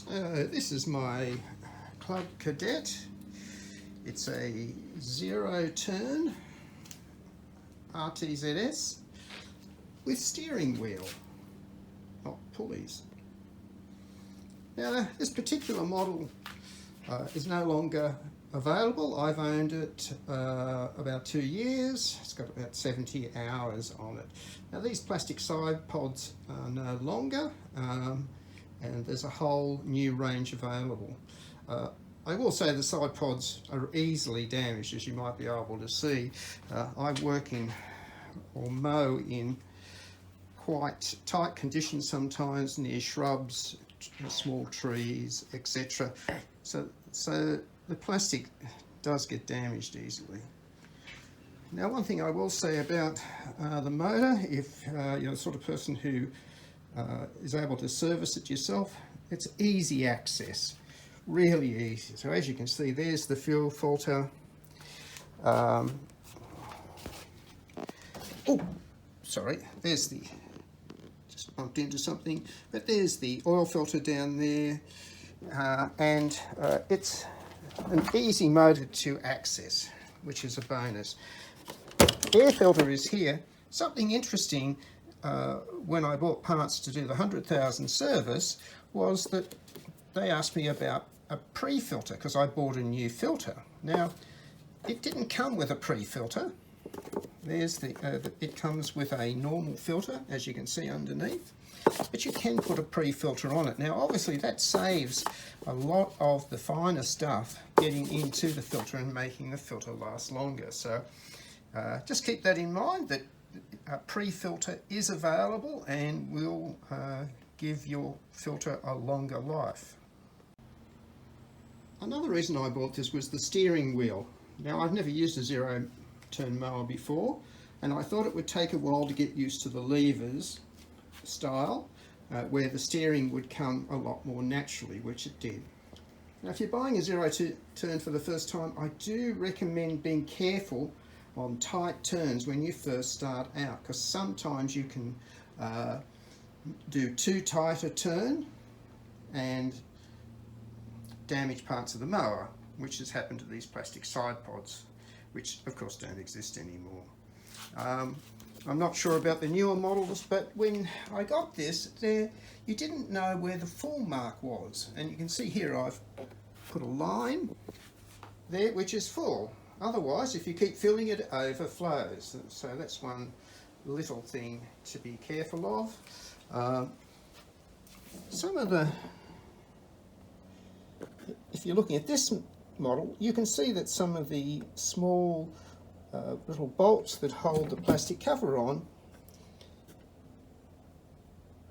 So this is my Club Cadet. It's a 0-turn RTZS with steering wheel, not pulleys. Now this particular model is no longer available. I've owned it about 2 years. It's got about 70 hours on it. Now these plastic side pods are no longer, and there's a whole new range available. I will say the side pods are easily damaged, as you might be able to see. I work in or mow in quite tight conditions sometimes, near shrubs, small trees, etc. So the plastic does get damaged easily. Now, one thing I will say about the motor, if you're the sort of person who is able to service it yourself, it's easy access, really easy. So as you can see, there's the fuel filter. Oh, sorry, there's the, just bumped into something, but there's the oil filter down there, and it's an easy motor to access, which is a bonus. Air filter is here. Something interesting when I bought parts to do the 100,000 service was that they asked me about a pre-filter because I bought a new filter. Now, it didn't come with a pre-filter. There's it comes with a normal filter, as you can see underneath, but you can put a pre-filter on it. Now, obviously, that saves a lot of the finer stuff getting into the filter and making the filter last longer. So just keep that in mind, that a pre-filter is available and will give your filter a longer life. Another reason I bought this was the steering wheel. Now, I've never used a 0-turn mower before, and I thought it would take a while to get used to the levers style, where the steering would come a lot more naturally, which it did. Now, if you're buying a 0-turn for the first time, I do recommend being careful on tight turns when you first start out, because sometimes you can do too tight a turn and damage parts of the mower, which has happened to these plastic side pods, which of course don't exist anymore. I'm not sure about the newer models, but when I got this, you didn't know where the full mark was, and you can see here I've put a line there which is full. Otherwise, if you keep filling it, overflows. So that's one little thing to be careful of. Some of the, if you're looking at this model, you can see that some of the small little bolts that hold the plastic cover on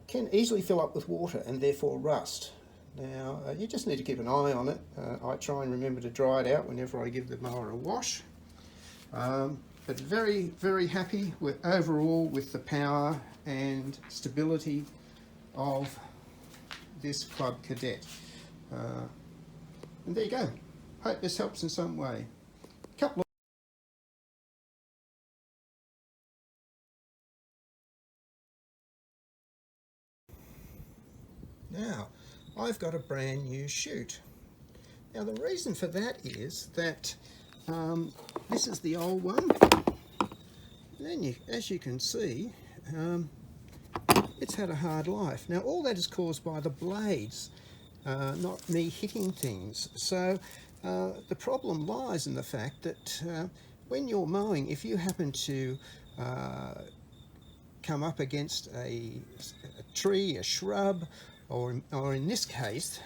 can easily fill up with water and therefore rust. Now, you just need to keep an eye on it. I try and remember to dry it out whenever I give the mower a wash. But very, very happy with overall with the power and stability of this Club Cadet. And there you go. Hope this helps in some way. Couple of Now, I've got a brand new chute. Now, the reason for that is that this is the old one. And then, as you can see, it's had a hard life. Now, all that is caused by the blades, not me hitting things. So, the problem lies in the fact that when you're mowing, if you happen to come up against a tree, a shrub, or in this case,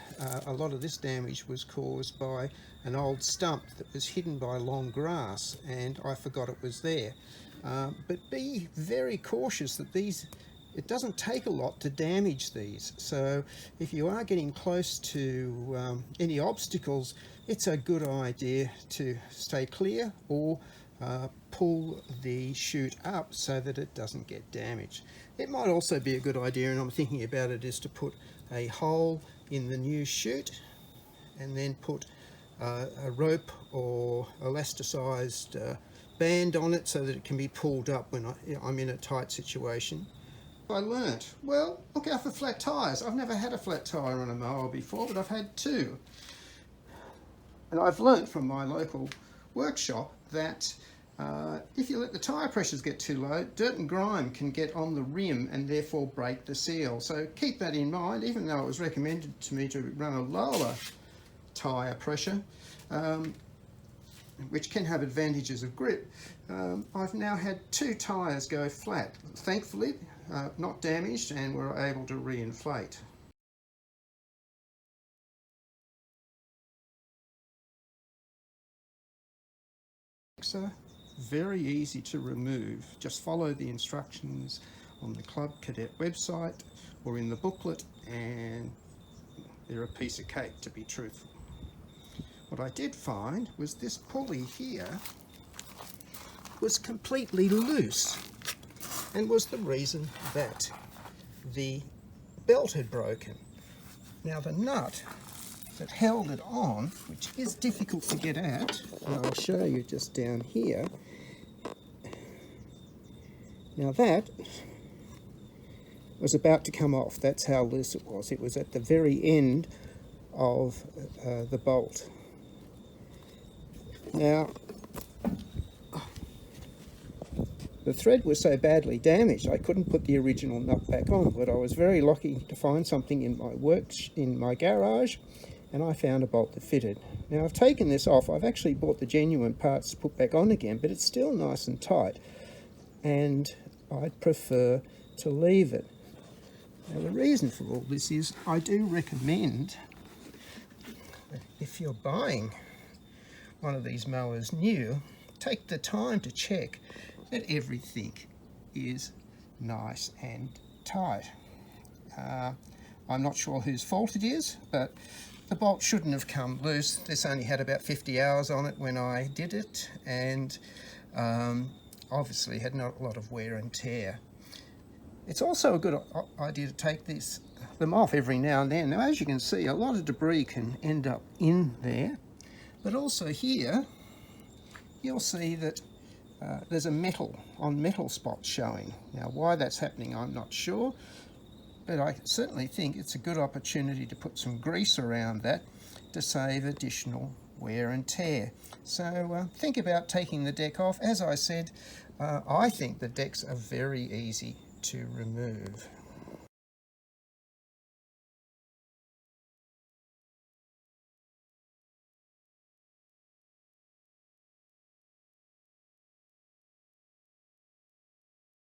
a lot of this damage was caused by an old stump that was hidden by long grass, and I forgot it was there. But be very cautious that it doesn't take a lot to damage these. So if you are getting close to any obstacles, it's a good idea to stay clear or pull the chute up so that it doesn't get damaged. It might also be a good idea, and I'm thinking about it, is to put a hole in the new chute and then put a rope or elasticized band on it so that it can be pulled up when I'm in a tight situation. I learnt? Well, look out for flat tyres. I've never had a flat tyre on a mower before, but I've had two. And I've learnt from my local workshop that if you let the tyre pressures get too low, dirt and grime can get on the rim and therefore break the seal. So keep that in mind, even though it was recommended to me to run a lower tyre pressure, which can have advantages of grip. I've now had two tyres go flat, thankfully not damaged, and were able to re-inflate. So very easy to remove. Just follow the instructions on the Club Cadet website or in the booklet, and they're a piece of cake, to be truthful. What I did find was this pulley here was completely loose, and was the reason that the belt had broken. Now the nut that held it on, which is difficult to get at, and I'll show you just down here. Now that was about to come off. That's how loose it was. It was at the very end of the bolt. Now, the thread was so badly damaged I couldn't put the original nut back on, but I was very lucky to find something in my garage, and I found a bolt that fitted. Now I've taken this off. I've actually bought the genuine parts to put back on again, but it's still nice and tight, and I'd prefer to leave it. Now the reason for all this is I do recommend that if you're buying one of these mowers new, take the time to check that everything is nice and tight. I'm not sure whose fault it is, but the bolt shouldn't have come loose. This only had about 50 hours on it when I did it, and obviously had not a lot of wear and tear. It's also a good idea to take them off every now and then. Now, as you can see, a lot of debris can end up in there, but also here you'll see that there's a metal spot showing. Now, why that's happening, I'm not sure, but I certainly think it's a good opportunity to put some grease around that to save additional wear and tear. So think about taking the deck off. As I said, I think the decks are very easy to remove.